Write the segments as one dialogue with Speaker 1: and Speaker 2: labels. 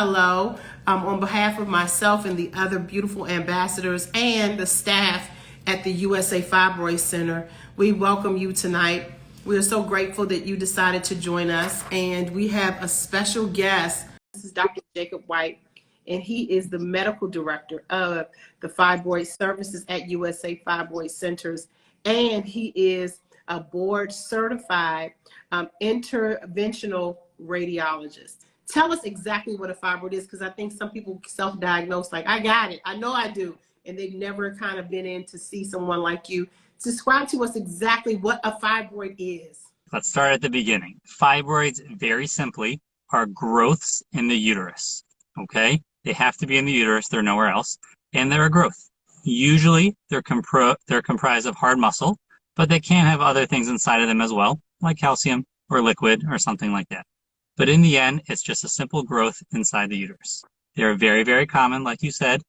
Speaker 1: hello on behalf of myself and the other beautiful ambassadors and the staff at the USA Fibroid Center. We welcome you tonight. We are so grateful that you decided to join us, and we have a special guest. This is Dr. Jacob White, and he is the medical director of the Fibroid Services at USA Fibroid Centers, and he is a board certified interventional radiologist. Tell us exactly what a fibroid is, because I think some people self-diagnose like, I got it, I know I do, and they've never kind of been in to see someone like you. Describe to us exactly what a fibroid is.
Speaker 2: Let's start at the beginning. Fibroids, very simply, are growths in the uterus, okay? They have to be in the uterus, they're nowhere else, and they're a growth. Usually, they're comprised of hard muscle, but they can have other things inside of them as well, like calcium or liquid or something like that. But in the end, it's just a simple growth inside the uterus. They're very, very common, like you said.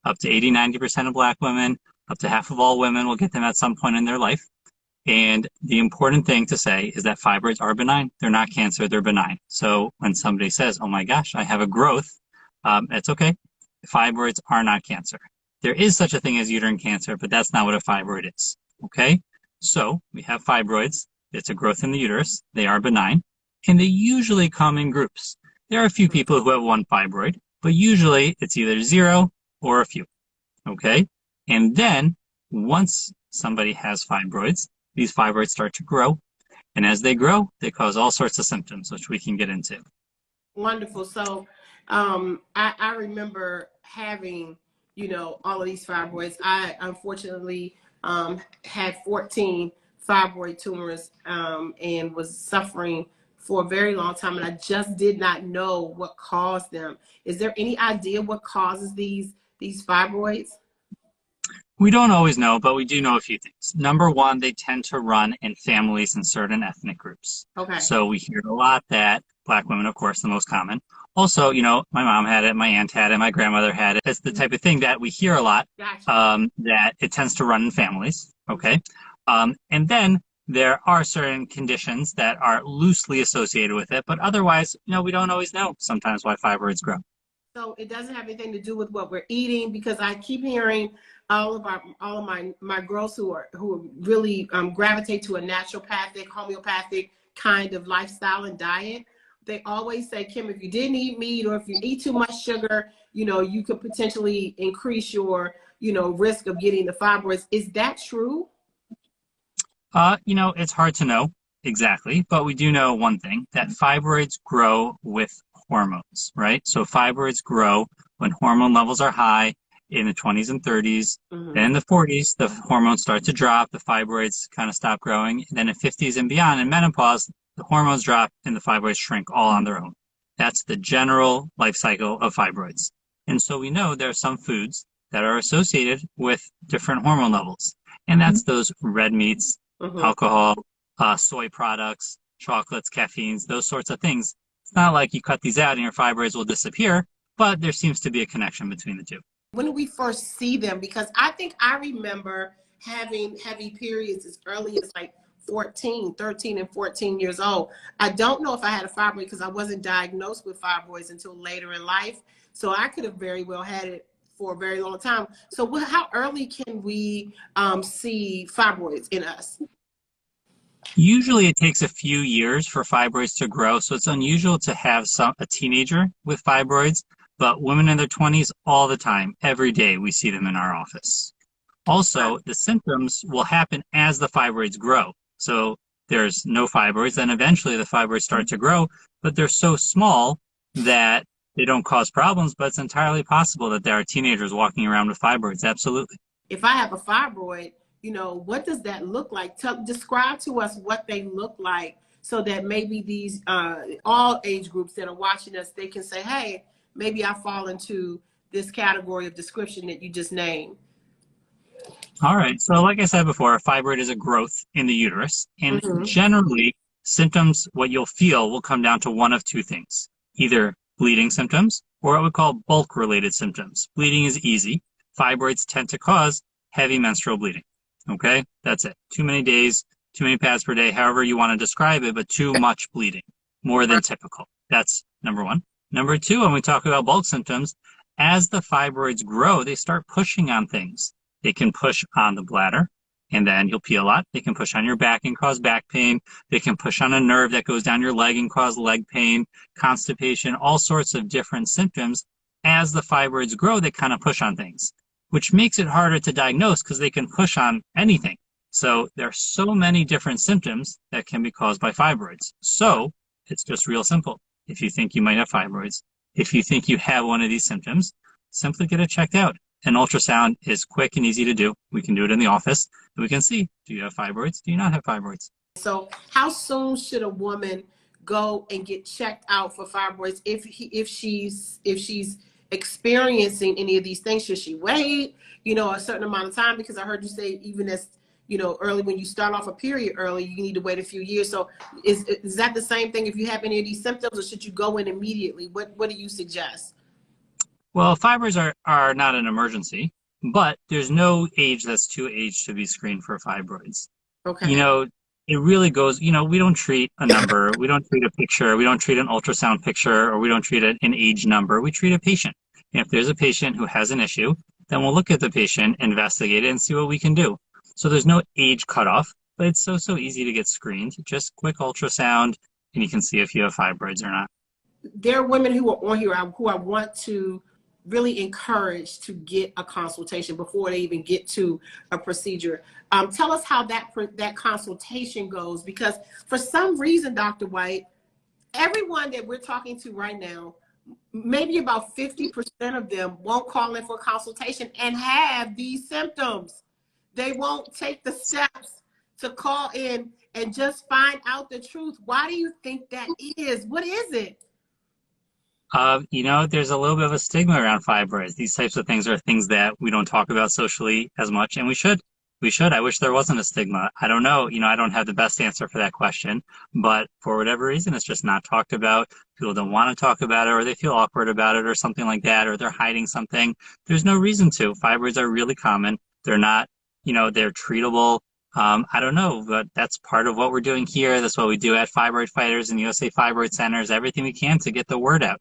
Speaker 2: Up to 80–90% of Black women, up to half of all women will get them at some point in their life. And the important thing to say is that fibroids are benign. They're not cancer, they're benign. So when somebody says, oh my gosh, I have a growth, it's okay. Fibroids are not cancer. There is such a thing as uterine cancer, but that's not what a fibroid is, okay? So we have fibroids. It's a growth in the uterus. They are benign. And they usually come in groups. There are a few people who have one fibroid, but usually it's either zero or a few, okay? And then once somebody has fibroids, these fibroids start to grow. And as they grow, they cause all sorts of symptoms, which we can get into.
Speaker 1: Wonderful. So I remember having, all of these fibroids. I unfortunately had 14 fibroid tumors and was suffering for a very long time, and I just did not know what caused them. Is there any idea what causes these fibroids?
Speaker 2: We don't always know, but we do know a few things. Number one, they tend to run in families and certain ethnic groups.
Speaker 1: Okay.
Speaker 2: So we hear a lot that Black women, of course, the most common. Also, my mom had it, my aunt had it, my grandmother had it. It's the type of thing that we hear a lot,
Speaker 1: Gotcha.
Speaker 2: that it tends to run in families, okay? And then there are certain conditions that are loosely associated with it, but otherwise, we don't always know sometimes why fibroids grow.
Speaker 1: So it doesn't have anything to do with what we're eating, because I keep hearing all of my girls who really gravitate to a naturopathic, homeopathic kind of lifestyle and diet. They always say, Kym, if you didn't eat meat or if you eat too much sugar, you could potentially increase your, risk of getting the fibroids. Is that true?
Speaker 2: It's hard to know exactly, but we do know one thing, that fibroids grow with hormones, right? So fibroids grow when hormone levels are high in the 20s and 30s.
Speaker 1: Mm-hmm.
Speaker 2: Then in the 40s, the hormones start to drop, the fibroids kind of stop growing. And then in 50s and beyond, in menopause, the hormones drop and the fibroids shrink all on their own. That's the general life cycle of fibroids. And so we know there are some foods that are associated with different hormone levels. And that's those red meats,
Speaker 1: Mm-hmm.
Speaker 2: alcohol, soy products, chocolates, caffeines, those sorts of things. It's not like you cut these out and your fibroids will disappear, but there seems to be a connection between the two.
Speaker 1: When do we first see them? Because I think I remember having heavy periods as early as like 13 and 14 years old. I don't know if I had a fibroid because I wasn't diagnosed with fibroids until later in life. So I could have very well had it for a very long time. So how early can we see fibroids in us?
Speaker 2: Usually it takes a few years for fibroids to grow, so it's unusual to have a teenager with fibroids, but women in their 20s all the time, every day we see them in our office. Also, the symptoms will happen as the fibroids grow. So there's no fibroids, then eventually the fibroids start to grow, but they're so small that they don't cause problems, but it's entirely possible that there are teenagers walking around with fibroids, absolutely.
Speaker 1: If I have a fibroid, what does that look like? Describe to us what they look like so that maybe these, all age groups that are watching us, they can say, hey, maybe I fall into this category of description that you just named.
Speaker 2: All right. So like I said before, a fibroid is a growth in the uterus. And generally, symptoms, what you'll feel, will come down to one of two things. Either bleeding symptoms or what we call bulk-related symptoms. Bleeding is easy. Fibroids tend to cause heavy menstrual bleeding. Okay? That's it. Too many days, too many pads per day, however you want to describe it, but too much bleeding, more than typical. That's number one. Number two, when we talk about bulk symptoms, as the fibroids grow, they start pushing on things. They can push on the bladder, and then you'll pee a lot. They can push on your back and cause back pain. They can push on a nerve that goes down your leg and cause leg pain, constipation, all sorts of different symptoms. As the fibroids grow, they kind of push on things, which makes it harder to diagnose because they can push on anything. So there are so many different symptoms that can be caused by fibroids. So it's just real simple. If you think you might have fibroids, if you think you have one of these symptoms, simply get it checked out. An ultrasound is quick and easy to do. We can do it in the office. And we can see, do you have fibroids? Do you not have fibroids?
Speaker 1: So how soon should a woman go and get checked out for fibroids if she's experiencing any of these things? Should she wait, a certain amount of time? Because I heard you say even as, early, when you start off a period early, you need to wait a few years. So is that the same thing if you have any of these symptoms, or should you go in immediately? What do you suggest?
Speaker 2: Well, fibroids are not an emergency, but there's no age that's too aged to be screened for fibroids.
Speaker 1: Okay.
Speaker 2: It really goes, we don't treat a number, we don't treat a picture, we don't treat an ultrasound picture, or we don't treat an age number. We treat a patient. And if there's a patient who has an issue, then we'll look at the patient, investigate it, and see what we can do. So there's no age cutoff, but it's so easy to get screened. Just quick ultrasound, and you can see if you have fibroids or not.
Speaker 1: There are women who are on here who I want to really encourage to get a consultation before they even get to a procedure. Tell us how that consultation goes, because for some reason, Dr. White, everyone that we're talking to right now, maybe about 50% of them won't call in for a consultation and have these symptoms. They won't take the steps to call in and just find out the truth. Why do you think that is? What is it?
Speaker 2: There's a little bit of a stigma around fibroids. These types of things are things that we don't talk about socially as much, and we should. I wish there wasn't a stigma. I don't know. I don't have the best answer for that question, but for whatever reason, it's just not talked about. People don't want to talk about it, or they feel awkward about it, or something like that, or they're hiding something. There's no reason to. Fibroids are really common. They're not, they're treatable. I don't know, but that's part of what we're doing here. That's what we do at Fibroid Fighters and USA Fibroid Centers, everything we can to get the word out.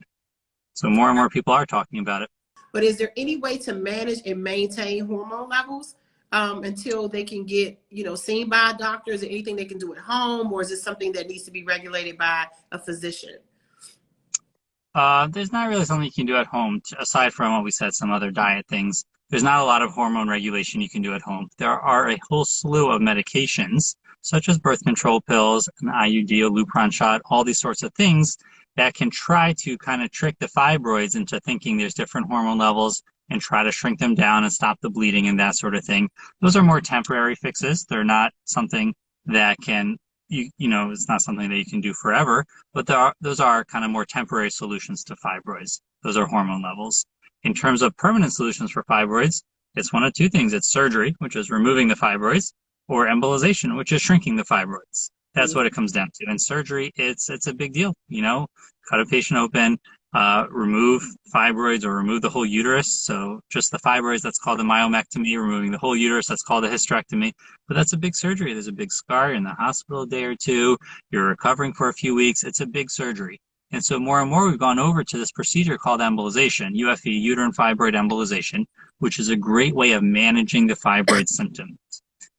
Speaker 2: So more and more people are talking about it.
Speaker 1: But is there any way to manage and maintain hormone levels until they can get, seen by a doctor? Is there anything they can do at home, or is it something that needs to be regulated by a physician?
Speaker 2: There's not really something you can do at home, aside from what we said, some other diet things. There's not a lot of hormone regulation you can do at home. There are a whole slew of medications, such as birth control pills, an IUD, a Lupron shot, all these sorts of things that can try to kind of trick the fibroids into thinking there's different hormone levels and try to shrink them down and stop the bleeding and that sort of thing. Those are more temporary fixes. They're not something that can, it's not something that you can do forever, but those are kind of more temporary solutions to fibroids. Those are hormone levels. In terms of permanent solutions for fibroids, it's one of two things. It's surgery, which is removing the fibroids, or embolization, which is shrinking the fibroids. That's what it comes down to. And surgery, it's a big deal. Cut a patient open, remove fibroids, or remove the whole uterus. So just the fibroids, that's called a myomectomy. Removing the whole uterus, that's called a hysterectomy. But that's a big surgery. There's a big scar in the hospital a day or two. You're recovering for a few weeks. It's a big surgery. And so more and more we've gone over to this procedure called embolization, UFE, Uterine Fibroid Embolization, which is a great way of managing the fibroid symptoms.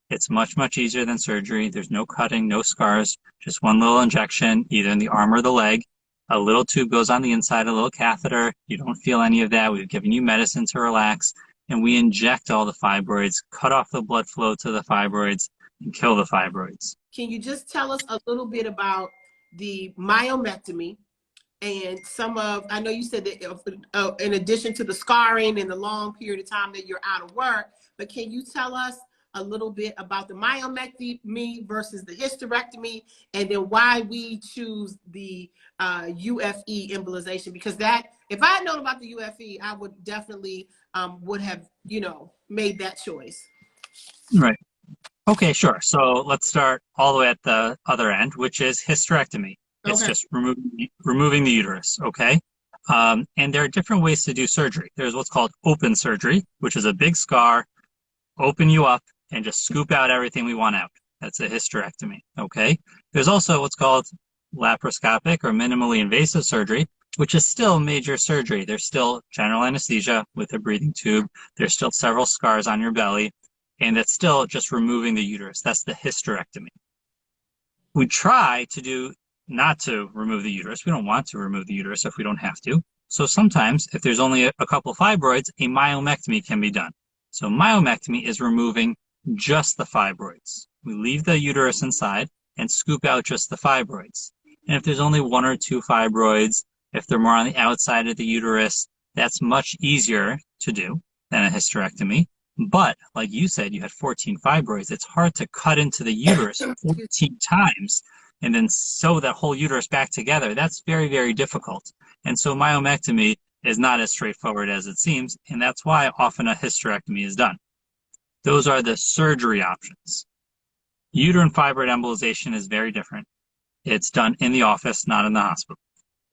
Speaker 2: It's much, much easier than surgery. There's no cutting, no scars, just one little injection, either in the arm or the leg. A little tube goes on the inside, a little catheter. You don't feel any of that. We've given you medicine to relax, and we inject all the fibroids, cut off the blood flow to the fibroids, and kill the fibroids.
Speaker 1: Can you just tell us a little bit about the myomectomy and I know you said that in addition to the scarring and the long period of time that you're out of work, but can you tell us a little bit about the myomectomy versus the hysterectomy, and then why we choose the UFE embolization? Because that, if I had known about the UFE, I would definitely would have, made that choice.
Speaker 2: Right. Okay, sure. So let's start all the way at the other end, which is hysterectomy. It's just removing the uterus, okay? And there are different ways to do surgery. There's what's called open surgery, which is a big scar, open you up, and just scoop out everything we want out. That's a hysterectomy, okay? There's also what's called laparoscopic or minimally invasive surgery, which is still major surgery. There's still general anesthesia with a breathing tube. There's still several scars on your belly, and that's still just removing the uterus. That's the hysterectomy. We try to do not to remove the uterus. We don't want to remove the uterus if we don't have to. So sometimes, if there's only a couple fibroids, a myomectomy can be done. So myomectomy is removing just the fibroids. We leave the uterus inside and scoop out just the fibroids. And if there's only 1 or 2 fibroids, if they're more on the outside of the uterus, that's much easier to do than a hysterectomy. But like you said, you had 14 fibroids. It's hard to cut into the uterus 14 times and then sew that whole uterus back together. That's very, very difficult. And so myomectomy is not as straightforward as it seems, and that's why often a hysterectomy is done. Those are the surgery options. Uterine fibroid embolization is very different. It's done in the office, not in the hospital.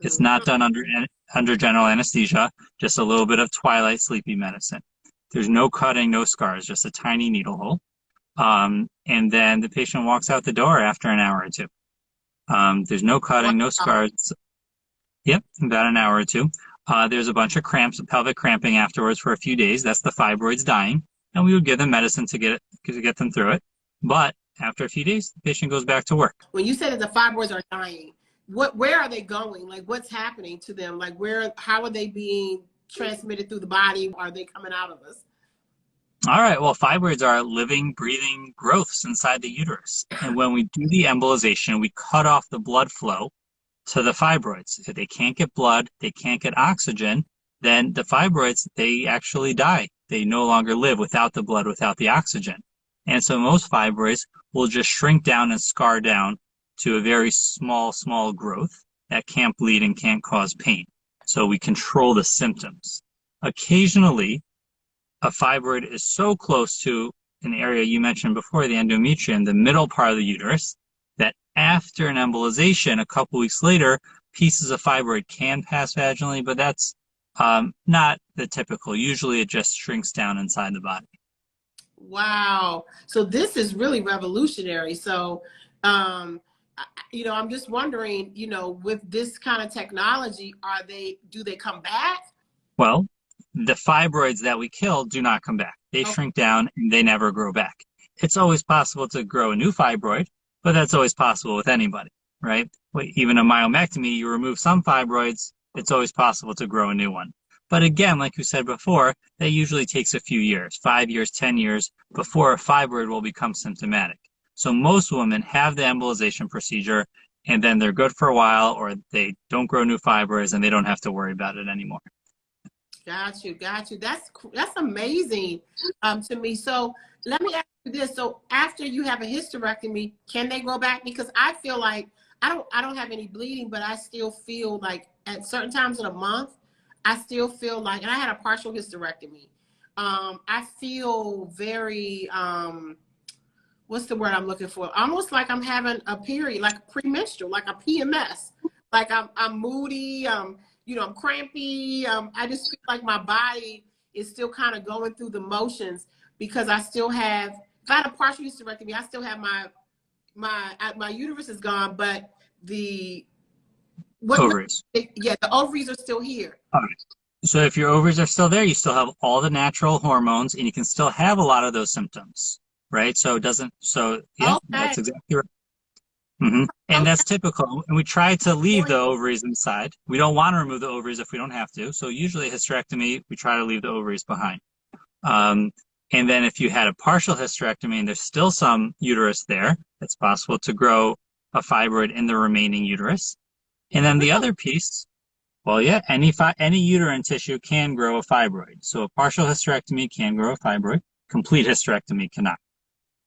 Speaker 2: It's not done under general anesthesia, just a little bit of twilight sleepy medicine. There's no cutting, no scars, just a tiny needle hole. And then the patient walks out the door after an hour or two. There's no cutting, no scars. Yep, about an hour or two. There's a bunch of cramps, pelvic cramping afterwards for a few days. That's the fibroids dying. And we would give them medicine to get them through it. But after a few days, the patient goes back to work.
Speaker 1: When you said that the fibroids are dying, where are they going? Like, what's happening to them? Like, how are they being transmitted through the body? Are they coming out of us?
Speaker 2: All right, well, fibroids are living, breathing growths inside the uterus. And when we do the embolization, we cut off the blood flow to the fibroids. If they can't get blood, they can't get oxygen, then the fibroids, they actually die. They no longer live without the blood, without the oxygen. And so most fibroids will just shrink down and scar down to a very small growth that can't bleed and can't cause pain. So we control the symptoms. Occasionally, a fibroid is so close to an area you mentioned before, the endometrium, the middle part of the uterus, that after an embolization, a couple weeks later, pieces of fibroid can pass vaginally, but that's not the typical. Usually it just shrinks down inside the body.
Speaker 1: Wow. So this is really revolutionary. So, I'm just wondering, with this kind of technology, do they come back?
Speaker 2: Well, the fibroids that we kill do not come back. They shrink down and they never grow back. It's always possible to grow a new fibroid, but that's always possible with anybody, right? Even a myomectomy, you remove some fibroids, it's always possible to grow a new one. But again, like you said before, that usually takes a few years, 5 years, 10 years, before a fibroid will become symptomatic. So most women have the embolization procedure, and then they're good for a while, or they don't grow new fibroids, and they don't have to worry about it anymore.
Speaker 1: Got you. That's amazing to me. So let me ask you this. So after you have a hysterectomy, can they go back? Because I feel like I don't have any bleeding, but I still feel like at certain times of the month, I still feel like, and I had a partial hysterectomy. I feel very, what's the word I'm looking for? Almost like I'm having a period, like premenstrual, like a PMS. Like I'm moody, I'm crampy. I just feel like my body is still kind of going through the motions because I still have, if I had a partial hysterectomy, I still have my uterus is gone, but the
Speaker 2: ovaries.
Speaker 1: The ovaries are still here.
Speaker 2: All right. So if your ovaries are still there, you still have all the natural hormones, and you can still have a lot of those symptoms, right? So that's exactly right. And that's typical. And we try to leave the ovaries inside. We don't want to remove the ovaries if we don't have to. So usually a hysterectomy, we try to leave the ovaries behind. And then if you had a partial hysterectomy and there's still some uterus there, it's possible to grow a fibroid in the remaining uterus. And then the other piece, well, yeah, any uterine tissue can grow a fibroid. So a partial hysterectomy can grow a fibroid. Complete hysterectomy cannot.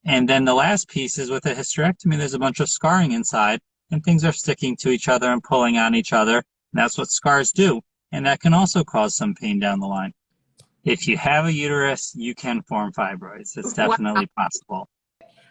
Speaker 2: And then the last piece is with a hysterectomy, there's a bunch of scarring inside, and things are sticking to each other and pulling on each other. And that's what scars do. And that can also cause some pain down the line. If you have a uterus, you can form fibroids. It's definitely possible.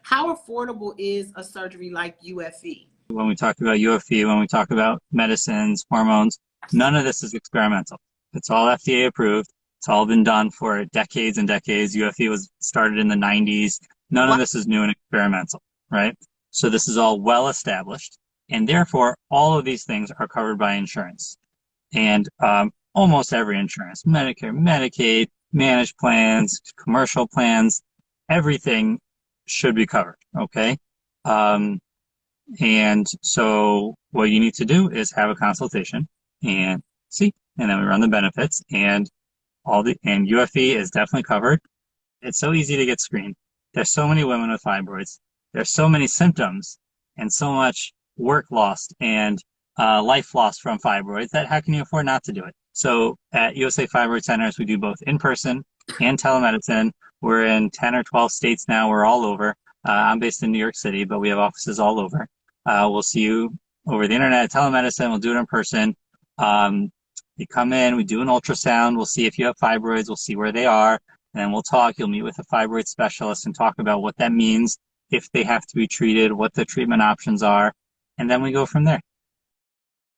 Speaker 1: How affordable is a surgery like UFE?
Speaker 2: When we talk about UFE, when we talk about medicines, hormones, none of this is experimental. It's all FDA approved. It's all been done for decades and decades. UFE was started in the 90s. None of this is new and experimental, right? So this is all well established, and therefore all of these things are covered by insurance. and almost every insurance, Medicare, Medicaid, managed plans, commercial plans, everything should be covered, okay? And so what you need to do is have a consultation and see, and then we run the benefits, and and UFE is definitely covered. It's so easy to get screened. There's so many women with fibroids. There's so many symptoms and so much work lost and life lost from fibroids that how can you afford not to do it? So at USA Fibroid Centers, we do both in-person and telemedicine. We're in 10 or 12 states now. We're all over. I'm based in New York City, but we have offices all over. We'll see you over the internet, telemedicine. We'll do it in person. You come in, we do an ultrasound. We'll see if you have fibroids. We'll see where they are. And then we'll talk. You'll meet with a fibroid specialist and talk about what that means, if they have to be treated, what the treatment options are. And then we go from there.